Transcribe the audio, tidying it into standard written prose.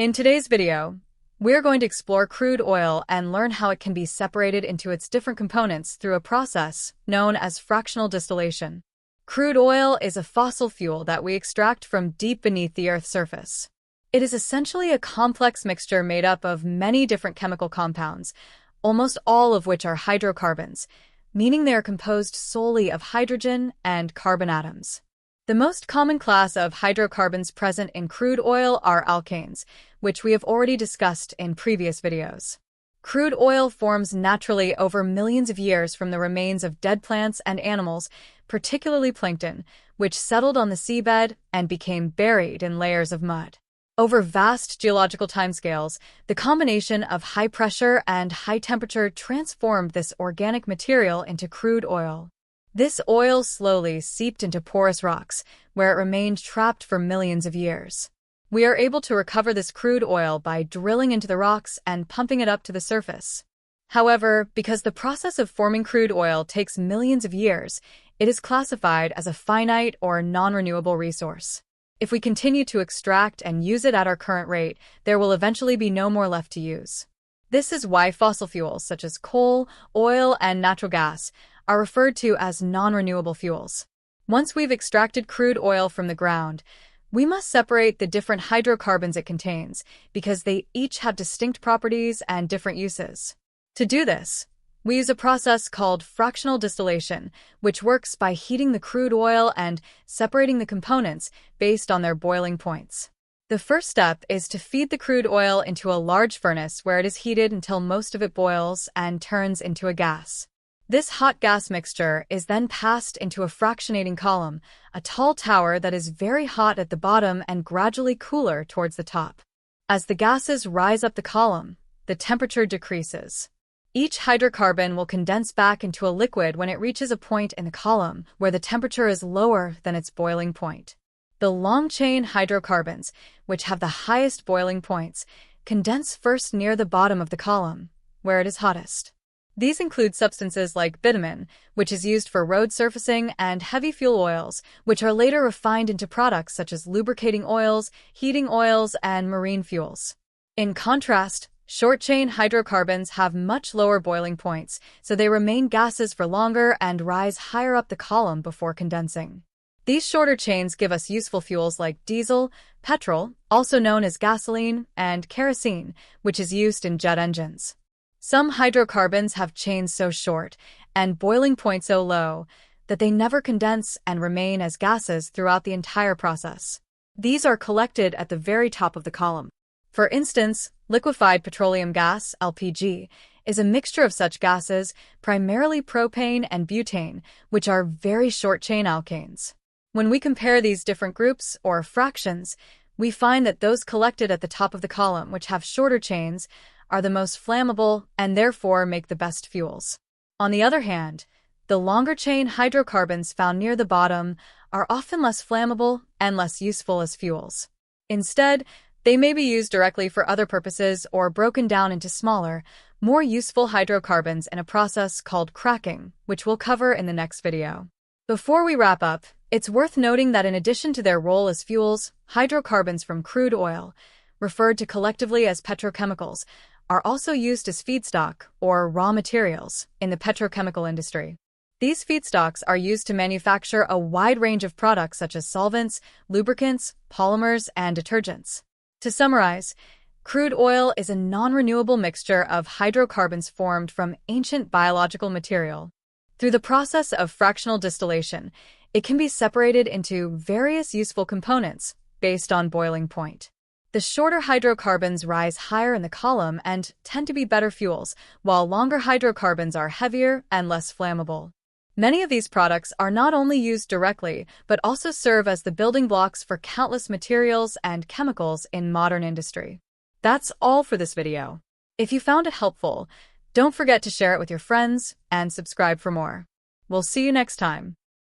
In today's video, we're going to explore crude oil and learn how it can be separated into its different components through a process known as fractional distillation. Crude oil is a fossil fuel that we extract from deep beneath the Earth's surface. It is essentially a complex mixture made up of many different chemical compounds, almost all of which are hydrocarbons, meaning they are composed solely of hydrogen and carbon atoms. The most common class of hydrocarbons present in crude oil are alkanes, which we have already discussed in previous videos. Crude oil forms naturally over millions of years from the remains of dead plants and animals, particularly plankton, which settled on the seabed and became buried in layers of mud. Over vast geological timescales, the combination of high pressure and high temperature transformed this organic material into crude oil. This oil slowly seeped into porous rocks, where it remained trapped for millions of years. We are able to recover this crude oil by drilling into the rocks and pumping it up to the surface. However, because the process of forming crude oil takes millions of years, it is classified as a finite or non-renewable resource. If we continue to extract and use it at our current rate, there will eventually be no more left to use. This is why fossil fuels such as coal, oil, and natural gas are referred to as non-renewable fuels. Once we've extracted crude oil from the ground, we must separate the different hydrocarbons it contains because they each have distinct properties and different uses. To do this, we use a process called fractional distillation, which works by heating the crude oil and separating the components based on their boiling points. The first step is to feed the crude oil into a large furnace where it is heated until most of it boils and turns into a gas. This hot gas mixture is then passed into a fractionating column, a tall tower that is very hot at the bottom and gradually cooler towards the top. As the gases rise up the column, the temperature decreases. Each hydrocarbon will condense back into a liquid when it reaches a point in the column where the temperature is lower than its boiling point. The long-chain hydrocarbons, which have the highest boiling points, condense first near the bottom of the column, where it is hottest. These include substances like bitumen, which is used for road surfacing, and heavy fuel oils, which are later refined into products such as lubricating oils, heating oils, and marine fuels. In contrast, short-chain hydrocarbons have much lower boiling points, so they remain gases for longer and rise higher up the column before condensing. These shorter chains give us useful fuels like diesel, petrol, also known as gasoline, and kerosene, which is used in jet engines. Some hydrocarbons have chains so short and boiling point so low that they never condense and remain as gases throughout the entire process. These are collected at the very top of the column. For instance, liquefied petroleum gas, LPG, is a mixture of such gases, primarily propane and butane, which are very short-chain alkanes. When we compare these different groups, or fractions, we find that those collected at the top of the column, which have shorter chains, are the most flammable and therefore make the best fuels. On the other hand, the longer-chain hydrocarbons found near the bottom are often less flammable and less useful as fuels. Instead, they may be used directly for other purposes or broken down into smaller, more useful hydrocarbons in a process called cracking, which we'll cover in the next video. Before we wrap up, it's worth noting that in addition to their role as fuels, hydrocarbons from crude oil, referred to collectively as petrochemicals, are also used as feedstock, or raw materials, in the petrochemical industry. These feedstocks are used to manufacture a wide range of products such as solvents, lubricants, polymers, and detergents. To summarize, crude oil is a non-renewable mixture of hydrocarbons formed from ancient biological material. Through the process of fractional distillation, it can be separated into various useful components based on boiling point. The shorter hydrocarbons rise higher in the column and tend to be better fuels, while longer hydrocarbons are heavier and less flammable. Many of these products are not only used directly, but also serve as the building blocks for countless materials and chemicals in modern industry. That's all for this video. If you found it helpful, don't forget to share it with your friends and subscribe for more. We'll see you next time.